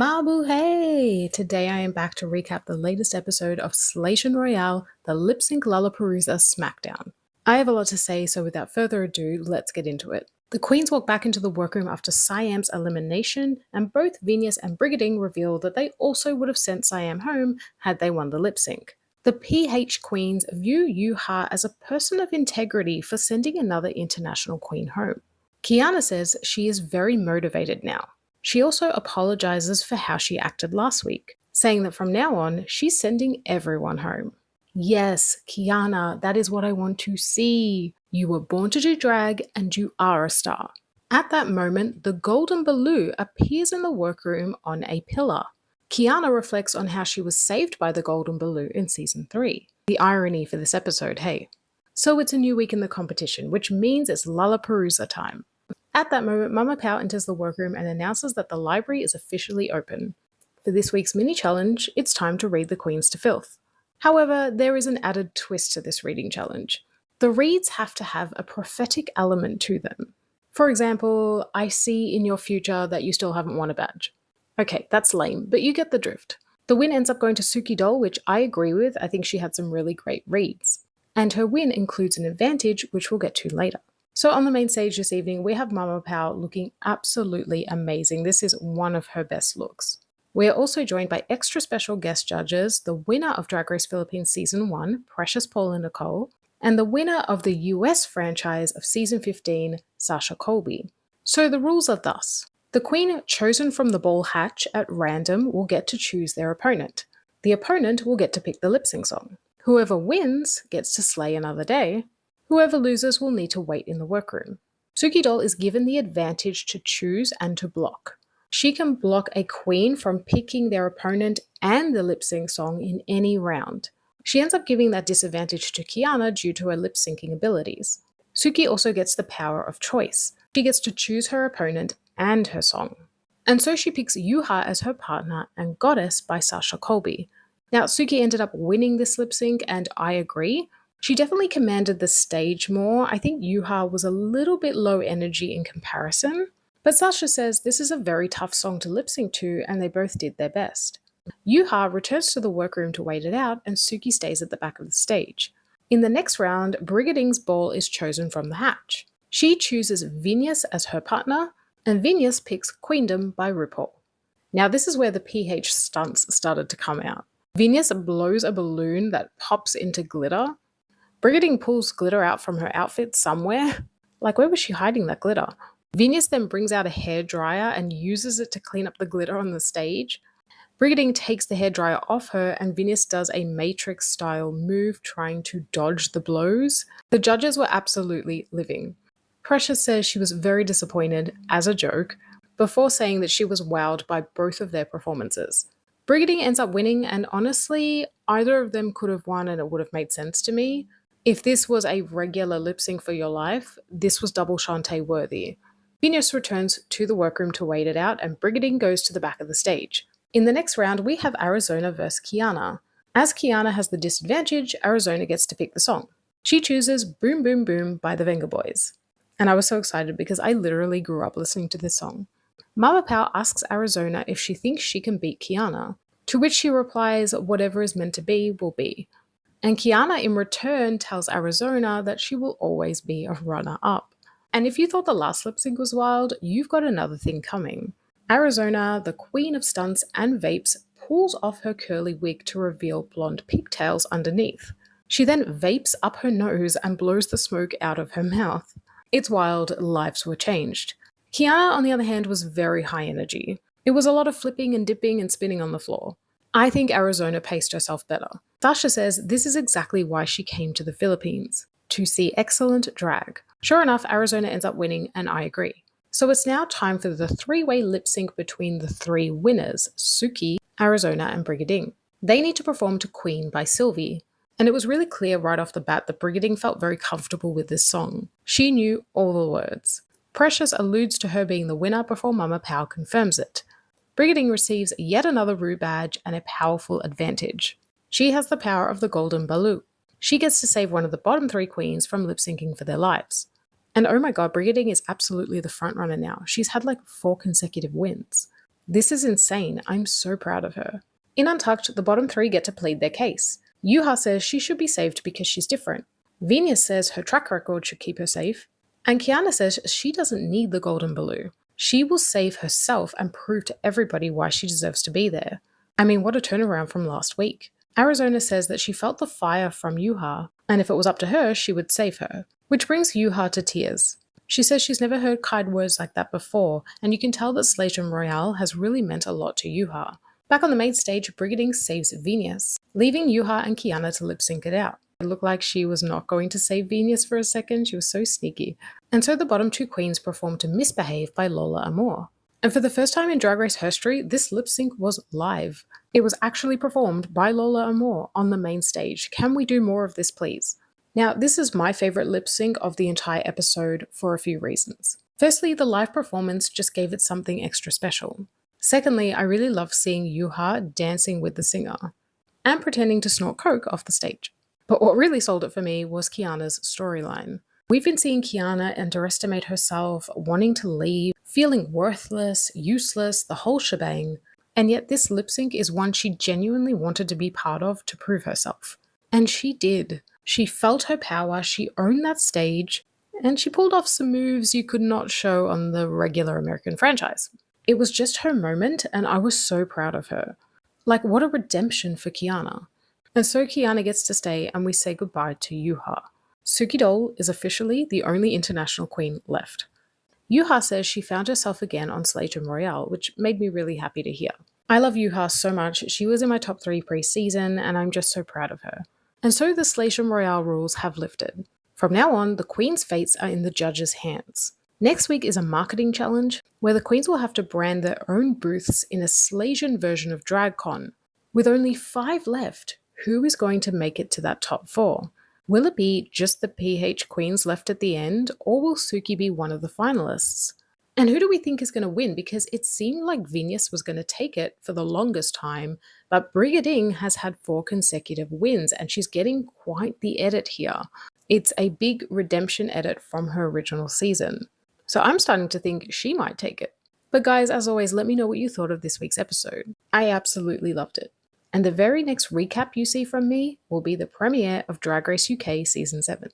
Mabu, hey! Today I am back to recap the latest episode of Slaysian Royale, the lip sync Lalaparuza Smackdown. I have a lot to say, so without further ado, let's get into it. The queens walk back into the workroom after Siam's elimination, and both Venus and Brigading reveal that they also would have sent Siam home had they won the lip sync. The PH queens view Yuha as a person of integrity for sending another international queen home. Kiana says she is very motivated now. She also apologizes for how she acted last week, saying that from now on, she's sending everyone home. Yes, Kiana, that is what I want to see. You were born to do drag and you are a star. At that moment, the golden Baloo appears in the workroom on a pillar. Kiana reflects on how she was saved by the golden Baloo in season 3. The irony for this episode, hey. So it's a new week in the competition, which means it's Lalaparuza time. At that moment, Mama Pao enters the workroom and announces that the library is officially open. For this week's mini challenge, it's time to read the Queens to Filth. However, there is an added twist to this reading challenge. The reads have to have a prophetic element to them. For example, I see in your future that you still haven't won a badge. Okay, that's lame, but you get the drift. The win ends up going to Suki Doll, which I agree with. I think she had some really great reads. And her win includes an advantage, which we'll get to later. So on the main stage this evening, we have Mama Pao looking absolutely amazing. This is one of her best looks. We are also joined by extra special guest judges, the winner of Drag Race Philippines Season 1, Precious Paul and Nicole, and the winner of the US franchise of Season 15, Sasha Colby. So the rules are thus. The queen chosen from the ball hatch at random will get to choose their opponent. The opponent will get to pick the lip sync song. Whoever wins gets to slay another day. Whoever loses will need to wait in the workroom. Suki Doll is given the advantage to choose and to block. She can block a queen from picking their opponent and the lip sync song in any round. She ends up giving that disadvantage to Kiana due to her lip syncing abilities. Suki also gets the power of choice. She gets to choose her opponent and her song. And so she picks Yuha as her partner and Goddess by Sasha Colby. Now, Suki ended up winning this lip sync, and I agree. She definitely commanded the stage more. I think Yuha was a little bit low energy in comparison. But Sasha says this is a very tough song to lip sync to, and they both did their best. Yuha returns to the workroom to wait it out, and Suki stays at the back of the stage. In the next round, Brigading's ball is chosen from the hatch. She chooses Venus as her partner, and Venus picks Queendom by RuPaul. Now this is where the PH stunts started to come out. Venus blows a balloon that pops into glitter. Brigading pulls glitter out from her outfit somewhere. Like, where was she hiding that glitter? Venus then brings out a hairdryer and uses it to clean up the glitter on the stage. Brigading takes the hairdryer off her, and Venus does a Matrix-style move trying to dodge the blows. The judges were absolutely living. Precious says she was very disappointed, as a joke, before saying that she was wowed by both of their performances. Brigading ends up winning, and honestly, either of them could have won and it would have made sense to me. If this was a regular lip sync for your life, this was double Shantae worthy. Venus returns to the workroom to wait it out, and Brigading goes to the back of the stage. In the next round, we have Arizona vs. Kiana. As Kiana has the disadvantage, Arizona gets to pick the song. She chooses Boom Boom Boom by the Venga Boys. And I was so excited because I literally grew up listening to this song. Mama Pao asks Arizona if she thinks she can beat Kiana, to which she replies, whatever is meant to be will be. And Kiana in return tells Arizona that she will always be a runner-up. And if you thought the last lip sync was wild, you've got another thing coming. Arizona, the queen of stunts and vapes, pulls off her curly wig to reveal blonde pigtails underneath. She then vapes up her nose and blows the smoke out of her mouth. It's wild, lives were changed. Kiana, on the other hand, was very high energy. It was a lot of flipping and dipping and spinning on the floor. I think Arizona paced herself better. Sasha says this is exactly why she came to the Philippines, to see excellent drag. Sure enough, Arizona ends up winning, and I agree. So it's now time for the three-way lip sync between the three winners, Suki, Arizona, and Brigading. They need to perform to Queen by Sylvie, and it was really clear right off the bat that Brigading felt very comfortable with this song. She knew all the words. Precious alludes to her being the winner before Mama Pao confirms it. Brigading receives yet another Rue badge and a powerful advantage. She has the power of the Golden Baloo. She gets to save one of the bottom three queens from lip syncing for their lives. And oh my god, Brigading is absolutely the frontrunner now. She's had like 4 consecutive wins. This is insane. I'm so proud of her. In Untucked, the bottom three get to plead their case. Yuha says she should be saved because she's different. Venus says her track record should keep her safe. And Kiana says she doesn't need the golden balloon. She will save herself and prove to everybody why she deserves to be there. I mean, what a turnaround from last week. Arizona says that she felt the fire from Yuha, and if it was up to her, she would save her. Which brings Yuha to tears. She says she's never heard kind words like that before, and you can tell that Slaysian Royale has really meant a lot to Yuha. Back on the main stage, Brigading saves Venus, leaving Yuha and Kiana to lip sync it out. It looked like she was not going to save Venus for a second, she was so sneaky. And so the bottom two queens performed to Misbehave by Lalaparuza. And for the first time in Drag Race history, this lip sync was live. It was actually performed by Lalaparuza on the main stage. Can we do more of this, please? Now, this is my favorite lip sync of the entire episode for a few reasons. Firstly, the live performance just gave it something extra special. Secondly, I really love seeing Yuha dancing with the singer and pretending to snort coke off the stage. But what really sold it for me was Kiana's storyline. We've been seeing Kiana underestimate herself, wanting to leave, feeling worthless, useless, the whole shebang. And yet this lip sync is one she genuinely wanted to be part of to prove herself. And she did. She felt her power, she owned that stage, and she pulled off some moves you could not show on the regular American franchise. It was just her moment, and I was so proud of her. Like, what a redemption for Kiana. And so Kiana gets to stay, and we say goodbye to Yuha. Suki Doll is officially the only international queen left. Yuha says she found herself again on Slaysian Royale, which made me really happy to hear. I love Yuha so much, she was in my top 3 pre-season, and I'm just so proud of her. And so the Slaysian Royale rules have lifted. From now on, the queens' fates are in the judges' hands. Next week is a marketing challenge, where the queens will have to brand their own booths in a Slaysian version of DragCon. With only 5 left, who is going to make it to that top 4? Will it be just the PH queens left at the end, or will Suki be one of the finalists? And who do we think is going to win? Because it seemed like Venus was going to take it for the longest time, but Brigading has had 4 consecutive wins, and she's getting quite the edit here. It's a big redemption edit from her original season. So I'm starting to think she might take it. But guys, as always, let me know what you thought of this week's episode. I absolutely loved it. And the very next recap you see from me will be the premiere of Drag Race UK Season 7.